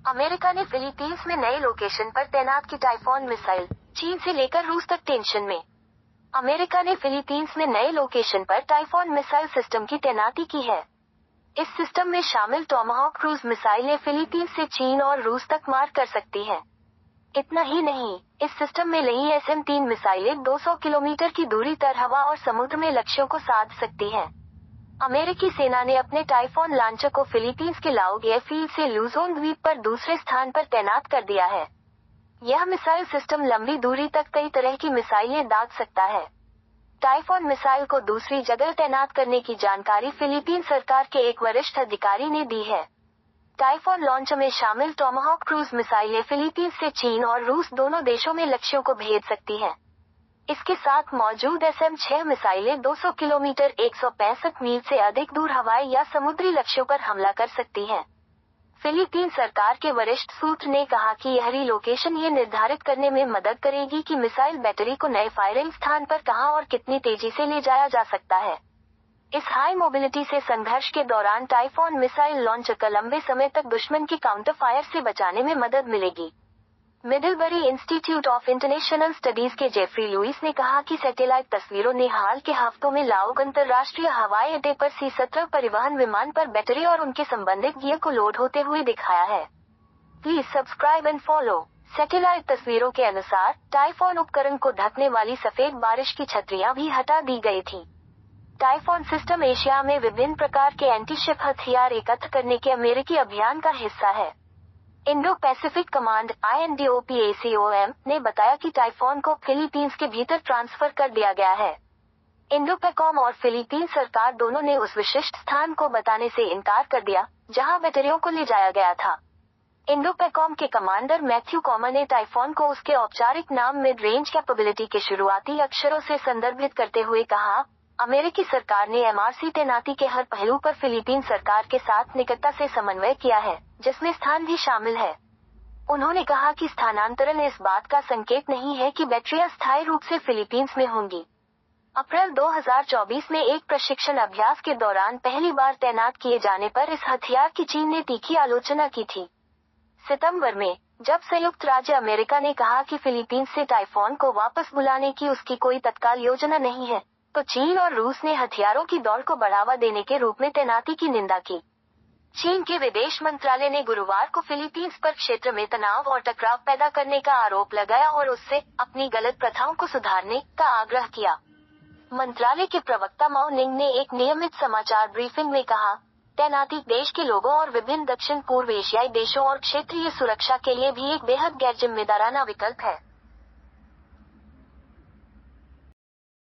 America ने Philippines में नए लोकेशन पर तैनात की टाइफॉन मिसाइल, चीन से लेकर रूस तक टेंशन में। अमेरिका ने फिलीपींस में नए लोकेशन पर टाइफॉन मिसाइल सिस्टम की तैनाती की है। इस सिस्टम में शामिल टॉमाहॉक क्रूज मिसाइलें फिलीपींस से चीन और रूस तक मार कर सकती हैं। इतना ही नहीं, इस सिस्टम में लगी SM-3 मिसाइलें 200 किलोमीटर की दूरी तक हवा और समुद्र में लक्ष्यों को साध सकती हैं। अमेरिकी सेना ने अपने टाइफॉन लॉन्चर को फिलीपींस के लाओग एयरफील्ड से लूजोन द्वीप पर दूसरे स्थान पर तैनात कर दिया है। यह मिसाइल सिस्टम लंबी दूरी तक कई तरह की मिसाइलें दाग सकता है। टाइफॉन मिसाइल को दूसरी जगह तैनात करने की जानकारी फिलीपीन सरकार के एक वरिष्ठ अधिकारी ने दी है। टाइफॉन लॉन्चर में शामिल टॉमाहॉक क्रूज मिसाइलें फिलीपींस से चीन और रूस दोनों देशों में लक्ष्यों को भेज सकती हैं। इसके साथ मौजूद SM-6 मिसाइलें 200 किलोमीटर 165 मील से अधिक दूर हवाई या समुद्री लक्ष्यों पर हमला कर सकती हैं। फिलीपीन सरकार के वरिष्ठ सूत्र ने कहा कि यह रिलोकेशन ये निर्धारित करने में मदद करेगी कि मिसाइल बैटरी को नए फायरिंग स्थान पर कहां और कितनी तेजी से ले जाया जा सकता है। इस हाई मोबिलिटी से संघर्ष के दौरान टाइफॉन मिसाइल लॉन्चर का लंबे समय तक दुश्मन की काउंटर फायर से बचाने में मदद मिलेगी। मिडलबरी इंस्टीट्यूट ऑफ इंटरनेशनल स्टडीज के जेफरी लुइस ने कहा कि सैटेलाइट तस्वीरों ने हाल के हफ्तों में लाओग अंतर्राष्ट्रीय हवाई अड्डे पर C-17 परिवहन विमान पर बैटरी और उनके संबंधित गियर को लोड होते हुए दिखाया है। Please subscribe and follow. Satellite तस्वीरों के अनुसार टाइफॉन उपकरण को ढकने वाली सफेद बारिश की छतरियां भी हटा दी गई थी। टाइफॉन सिस्टम एशिया में विभिन्न प्रकार के एंटी-शिप हथियार एकत्र करने के अमेरिकी अभियान का हिस्सा है। इंडो पैसिफिक कमांड INDOPACOM ने बताया कि टाइफॉन को फिलीपींस के भीतर ट्रांसफर कर दिया गया है। इंडोपैकॉम और फिलीपीन सरकार दोनों ने उस विशिष्ट स्थान को बताने से इनकार कर दिया जहां बैटरियों को ले जाया गया था। इंडोपैकॉम के कमांडर मैथ्यू कॉमर ने टाइफॉन को उसके औपचारिक नाम मिड रेंज कैपेबिलिटी के शुरुआती अक्षरों से संदर्भित करते हुए कहा, अमेरिकी सरकार ने MRC तैनाती के हर पहलू पर फिलीपीन सरकार के साथ निकटता से समन्वय किया है, जिसमें स्थान भी शामिल है। उन्होंने कहा कि स्थानांतरण इस बात का संकेत नहीं है कि बैटरियां स्थायी रूप से फिलीपींस में होंगी। अप्रैल 2024 में एक प्रशिक्षण अभ्यास के दौरान पहली बार तैनात किए जाने पर इस हथियार की चीन ने तीखी आलोचना की थी। सितंबर में, जब संयुक्त राज्य अमेरिका ने कहा कि फिलीपींस से टाइफॉन को वापस बुलाने की उसकी कोई तत्काल योजना नहीं है, तो चीन और रूस ने हथियारों की दौड़ को बढ़ावा देने के रूप में तैनाती की निंदा की। चीन के विदेश मंत्रालय ने गुरुवार को फिलीपींस पर क्षेत्र में तनाव और टकराव पैदा करने का आरोप लगाया और उससे अपनी गलत प्रथाओं को सुधारने का आग्रह किया। मंत्रालय के प्रवक्ता माओ निंग ने एक नियमित समाचार ब्रीफिंग में कहा, तैनाती देश के लोगों और विभिन्न दक्षिण पूर्व एशियाई देशों और क्षेत्रीय सुरक्षा के लिए भी एक बेहद गैर जिम्मेदाराना विकल्प है।